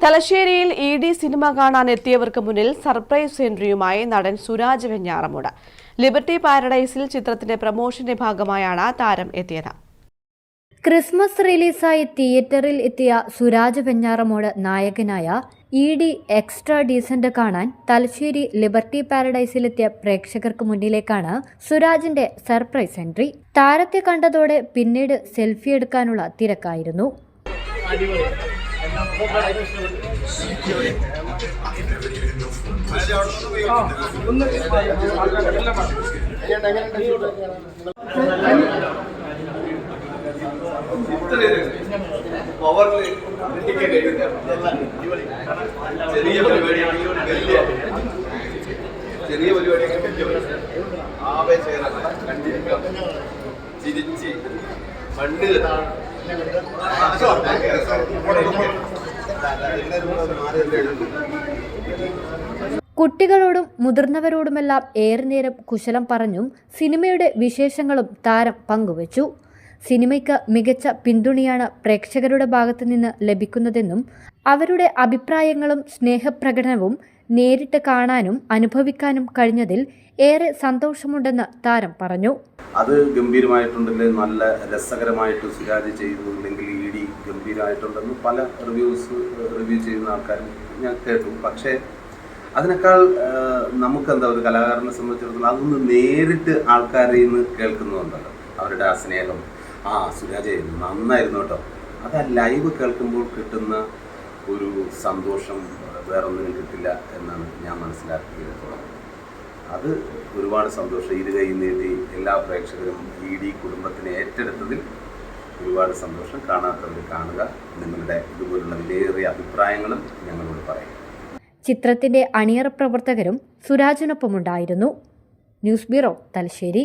തലശ്ശേരിയിൽ ED cinema കാണാൻ എത്തിയവർക്ക് മുന്നിൽ സർപ്രൈസ് എൻട്രിയുമായി നടൻ സുരാജ് വെഞ്ഞാറമൂട്. ലിബർട്ടി പാരഡൈസിൽ ചിത്രത്തിന്റെ പ്രമോഷന്റെ ഭാഗമായാണ് താരം എത്തിയത്. ക്രിസ്മസ് റിലീസായി തിയേറ്ററിൽ എത്തിയ സുരാജ് വെഞ്ഞാറമൂട് നായകനായ ED എക്സ്ട്രാ ഡീസന്റ് കാണാൻ തലശ്ശേരി ലിബർട്ടി പാരഡൈസിലെത്തിയ പ്രേക്ഷകർക്ക് മുന്നിലേക്കാണ് സുരാജിന്റെ സർപ്രൈസ് എൻട്രി. താരത്തെ കണ്ടതോടെ പിന്നീട് സെൽഫി എടുക്കാനുള്ള തിരക്കായിരുന്നു. ചെറിയ പരിപാടിയൊക്കെ ചിരിച്ച് മണ്ണ് കുട്ടികളോടും മുതിർന്നവരോടുമെല്ലാം ഏറെ നേരം കുശലം പറഞ്ഞും സിനിമയുടെ വിശേഷങ്ങളും താരം പങ്കുവച്ചു. സിനിമയ്ക്ക് മികച്ച പിന്തുണയാണ് പ്രേക്ഷകരുടെ ഭാഗത്തു നിന്ന് ലഭിക്കുന്നതെന്നും അവരുടെ അഭിപ്രായങ്ങളും സ്നേഹപ്രകടനവും നേരിട്ട് കാണാനും അനുഭവിക്കാനും കഴിഞ്ഞതിൽ ഏറെ സന്തോഷമുണ്ടെന്ന് താരം പറഞ്ഞു. അത് ഗംഭീരമായിട്ടുണ്ടെങ്കിൽ നല്ല രസകരമായിട്ട് സുരാജ് ചെയ്തിട്ടുണ്ടെങ്കിൽ ED ഗംഭീരമായിട്ടുണ്ടെന്ന് പല റിവ്യൂ ചെയ്യുന്ന ആൾക്കാരും ഞാൻ കേട്ടു. പക്ഷേ അതിനേക്കാൾ നമുക്കെന്താ ഒരു കലാകാരനെ സംബന്ധിച്ചിടത്തോളം അതൊന്ന് നേരിട്ട് ആൾക്കാരിൽ നിന്ന് കേൾക്കുന്നുണ്ടല്ലോ, അവരുടെ ആ സ്നേഹം, സുരാജ് നന്നായിരുന്നു കേട്ടോ, അത് ആ ലൈവ് കേൾക്കുമ്പോൾ കിട്ടുന്ന ഒരു സന്തോഷം വേറൊന്നിനും കിട്ടില്ല എന്നാണ് ഞാൻ മനസ്സിലാക്കിയിട്ടുള്ളത്. അത് ഒരുപാട് സന്തോഷം. ഇരു കൈ നീട്ടി എല്ലാ പ്രേക്ഷകരും ED കുടുംബത്തിനെ ഏറ്റെടുത്തതിൽ ഒരുപാട് സന്തോഷം. കാണാത്തവർ കാണുക, നിങ്ങളുടെ ഇതുപോലുള്ള വിലയേറിയ അഭിപ്രായങ്ങളും ഞങ്ങളോട് പറയും. ചിത്രത്തിന്റെ അണിയറ പ്രവർത്തകരും സുരാജിനൊപ്പമുണ്ടായിരുന്നു. News bureau, Thalassery.